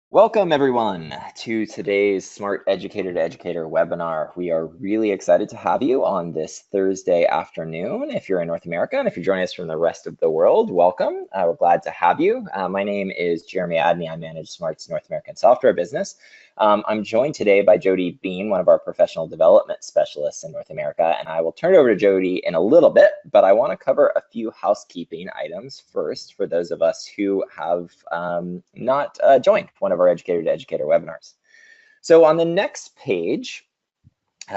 Welcome everyone to today's Smart Educator to Educator webinar. We are really excited to have you on this Thursday afternoon. If you're in North America and if you're joining us from the rest of the world, welcome. We're glad to have you. My name is Jeremy Adney. I manage Smart's North American software business. I'm joined today by Jody Bean, one of our professional development specialists in North America, and I will turn it over to Jody in a little bit, but I want to cover a few housekeeping items first for those of us who have not joined one of our Educator to Educator webinars. So on the next page,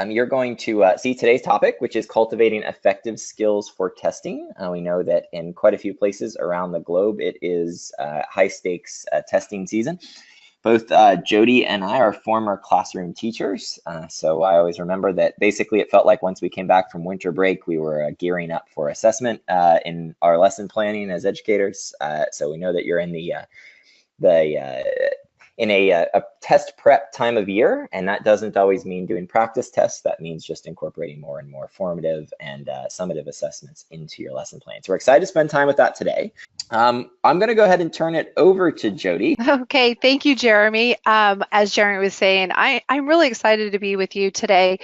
you're going to see today's topic, which is cultivating effective skills for testing. We know that in quite a few places around the globe, it is high stakes testing season. Both Jody and I are former classroom teachers, so I always remember that basically it felt like once we came back from winter break, we were gearing up for assessment in our lesson planning as educators. So we know that you're in a test prep time of year, and that doesn't always mean doing practice tests. That means just incorporating more and more formative and summative assessments into your lesson plan. So we're excited to spend time with that today. I'm going to go ahead and turn it over to Jody. Okay, thank you, Jeremy. As Jeremy was saying, I'm really excited to be with you today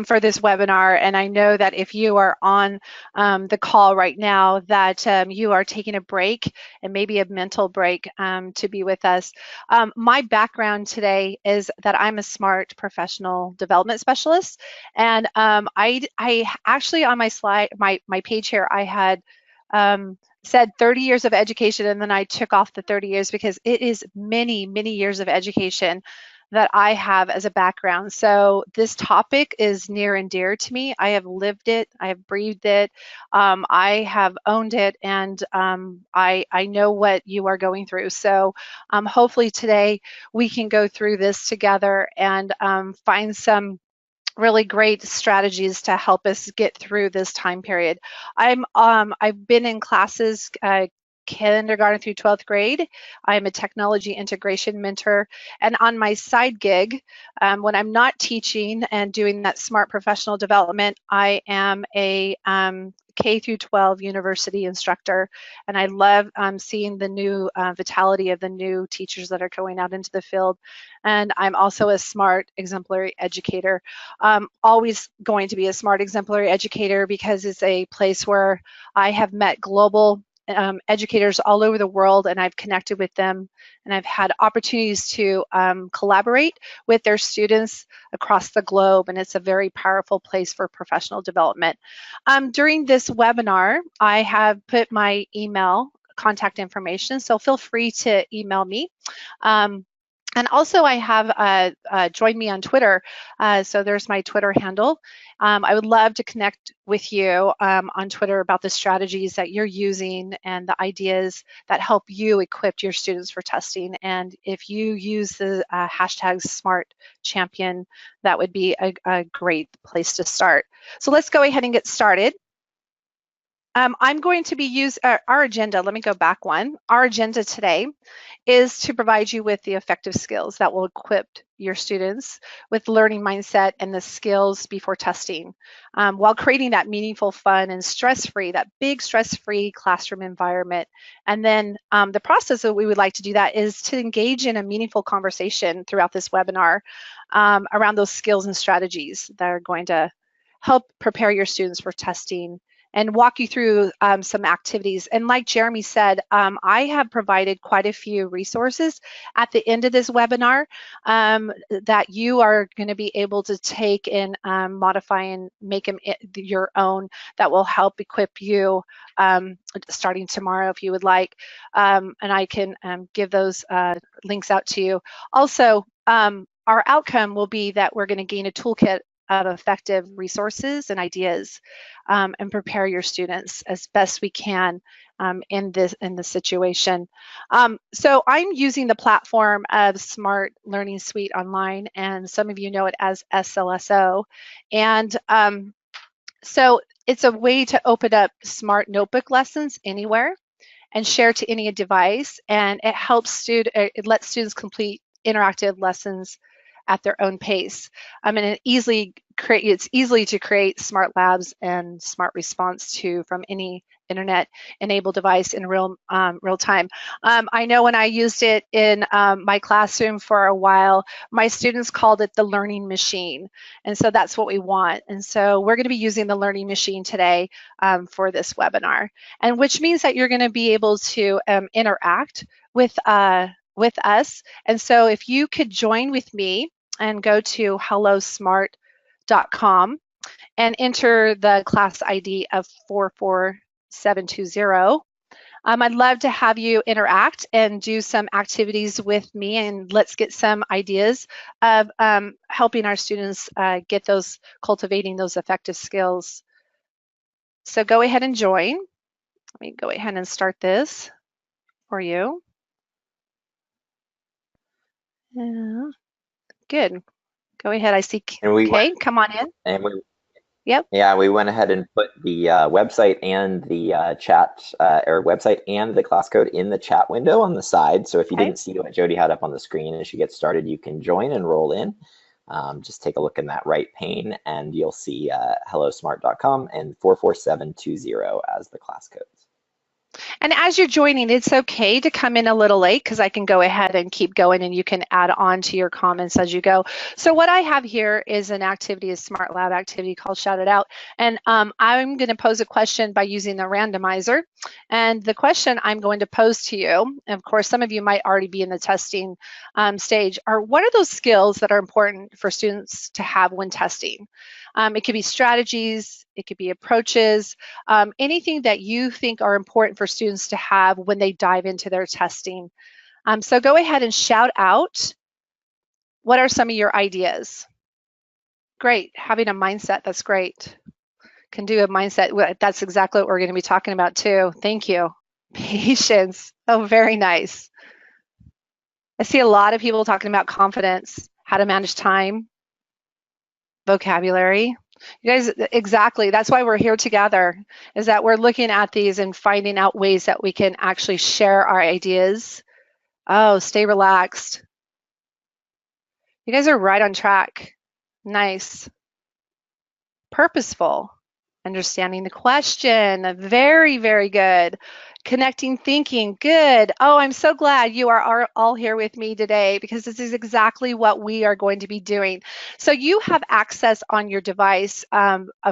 for this webinar. And I know that if you are on the call right now, that you are taking a break and maybe a mental break to be with us. My background today is that I'm a SMART professional development specialist. And I actually on my slide, my page here, I had said 30 years of education, and then I took off the 30 years because it is many, many years of education that I have as a background. So this topic is near and dear to me. I have lived it, I have breathed it, I have owned it, and I know what you are going through. So hopefully today we can go through this together and find some really great strategies to help us get through this time period. I've been in classes kindergarten through 12th grade. I'm a technology integration mentor, and on my side gig, when I'm not teaching and doing that smart professional development, I am a K through 12 university instructor, and I love seeing the new vitality of the new teachers that are going out into the field. And I'm also a smart exemplary educator. Always going to be a smart exemplary educator because it's a place where I have met global educators all over the world, and I've connected with them, and I've had opportunities to collaborate with their students across the globe, and it's a very powerful place for professional development. During this webinar, I have put my email contact information, so feel free to email me. And also I have joined me on Twitter, so there's my Twitter handle. I would love to connect with you on Twitter about the strategies that you're using and the ideas that help you equip your students for testing. And if you use the hashtag Smart Champion, that would be a great place to start. So let's go ahead and get started. I'm going to be using our agenda. Let me go back one. Our agenda today is to provide you with the effective skills that will equip your students with learning mindset and the skills before testing, while creating that meaningful, fun, and stress-free, that big stress-free classroom environment. And then the process that we would like to do that is to engage in a meaningful conversation throughout this webinar around those skills and strategies that are going to help prepare your students for testing and walk you through some activities. And like Jeremy said, I have provided quite a few resources at the end of this webinar that you are going to be able to take and modify and make them your own, that will help equip you starting tomorrow if you would like. And I can give those links out to you. Also, our outcome will be that we're going to gain a toolkit of effective resources and ideas and prepare your students as best we can in this situation. So I'm using the platform of Smart Learning Suite Online, and some of you know it as SLSO. And so it's a way to open up smart notebook lessons anywhere and share to any device, and it helps it lets students complete interactive lessons at their own pace. And it easily it's easily to create smart labs and smart response to from any internet enabled device in real time. I know when I used it in my classroom for a while, my students called it the learning machine. And so that's what we want. And so we're going to be using the learning machine today for this webinar, and which means that you're going to be able to interact with us. And so if you could join with me and go to hellosmart.com and enter the class ID of 44720. I'd love to have you interact and do some activities with me, and let's get some ideas of helping our students get those, cultivating those effective skills. So go ahead and join. Let me go ahead and start this for you. Yeah, good. Go ahead. I see. Okay, come on in. And we Yep. Yeah, we went ahead and put the website and the chat, or website and the class code in the chat window on the side. So if you didn't see what Jody had up on the screen as she gets started, you can join and roll in. Just take a look in that right pane and you'll see hellosmart.com and 44720 as the class codes. And as you're joining, it's okay to come in a little late because I can go ahead and keep going and you can add on to your comments as you go. So what I have here is an activity, a Smart Lab activity called Shout It Out. And I'm going to pose a question by using the randomizer. And the question I'm going to pose to you, and of course, some of you might already be in the testing stage, are what are those skills that are important for students to have when testing? It could be strategies, it could be approaches, anything that you think are important for students to have when they dive into their testing. So go ahead and shout out. What are some of your ideas? Great, having a mindset, that's great. Can do a mindset, that's exactly what we're going to be talking about too. Thank you. Patience, oh, very nice. I see a lot of people talking about confidence, how to manage time, vocabulary. You guys, exactly, that's why we're here together, is that we're looking at these and finding out ways that we can actually share our ideas. Oh, stay relaxed. You guys are right on track. Nice. Purposeful. Understanding the question. Very, very good. Connecting thinking. Good. Oh, I'm so glad you are all here with me today because this is exactly what we are going to be doing. So you have access on your device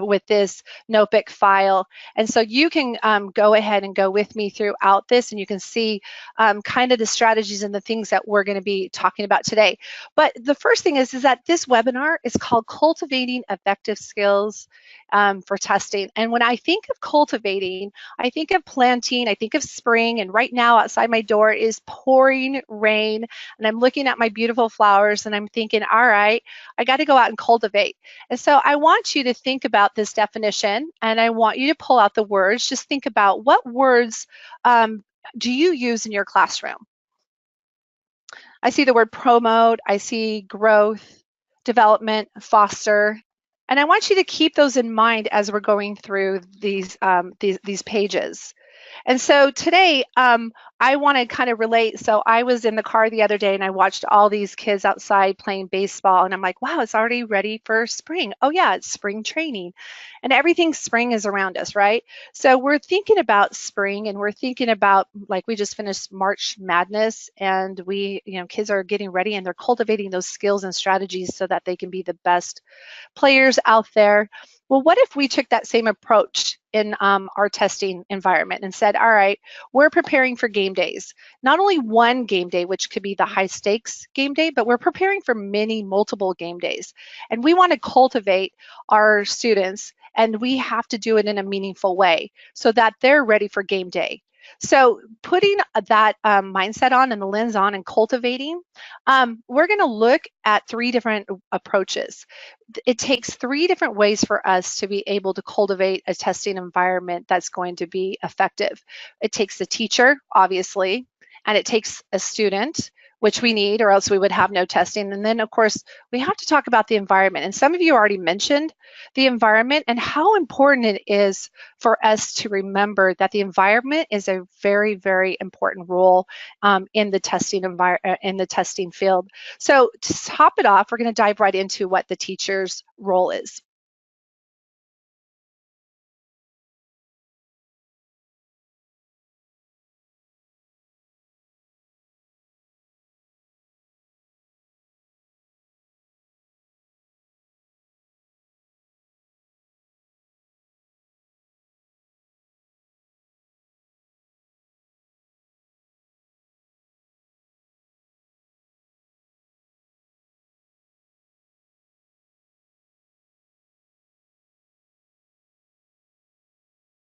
with this notebook file. And so you can go ahead and go with me throughout this and you can see kind of the strategies and the things that we're going to be talking about today. But the first thing is that this webinar is called Cultivating Effective Skills for Testing. And when I think of cultivating, I think of planting, I think of spring, and right now outside my door is pouring rain, and I'm looking at my beautiful flowers and I'm thinking, all right, I got to go out and cultivate. And so I want you to think about this definition and I want you to pull out the words. Just think about what words do you use in your classroom? I see the word promote, I see growth, development, foster, and I want you to keep those in mind as we're going through these pages. And so today, I want to kind of relate. So I was in the car the other day and I watched all these kids outside playing baseball and I'm like, wow, it's already ready for spring. Oh yeah, it's spring training. And everything spring is around us, right? So we're thinking about spring and we're thinking about, like we just finished March Madness and kids are getting ready and they're cultivating those skills and strategies so that they can be the best players out there. Well, what if we took that same approach in our testing environment and said, all right, we're preparing for game days. Not only one game day, which could be the high stakes game day, but we're preparing for multiple game days. And we want to cultivate our students and we have to do it in a meaningful way so that they're ready for game day. So putting that mindset on and the lens on and cultivating, we're going to look at 3 different approaches. It takes 3 different ways for us to be able to cultivate a testing environment that's going to be effective. It takes the teacher, obviously, and it takes a student, which we need, or else we would have no testing. And then, of course, we have to talk about the environment. And some of you already mentioned the environment and how important it is for us to remember that the environment is a very, very important role in the testing field. So to top it off, we're going to dive right into what the teacher's role is.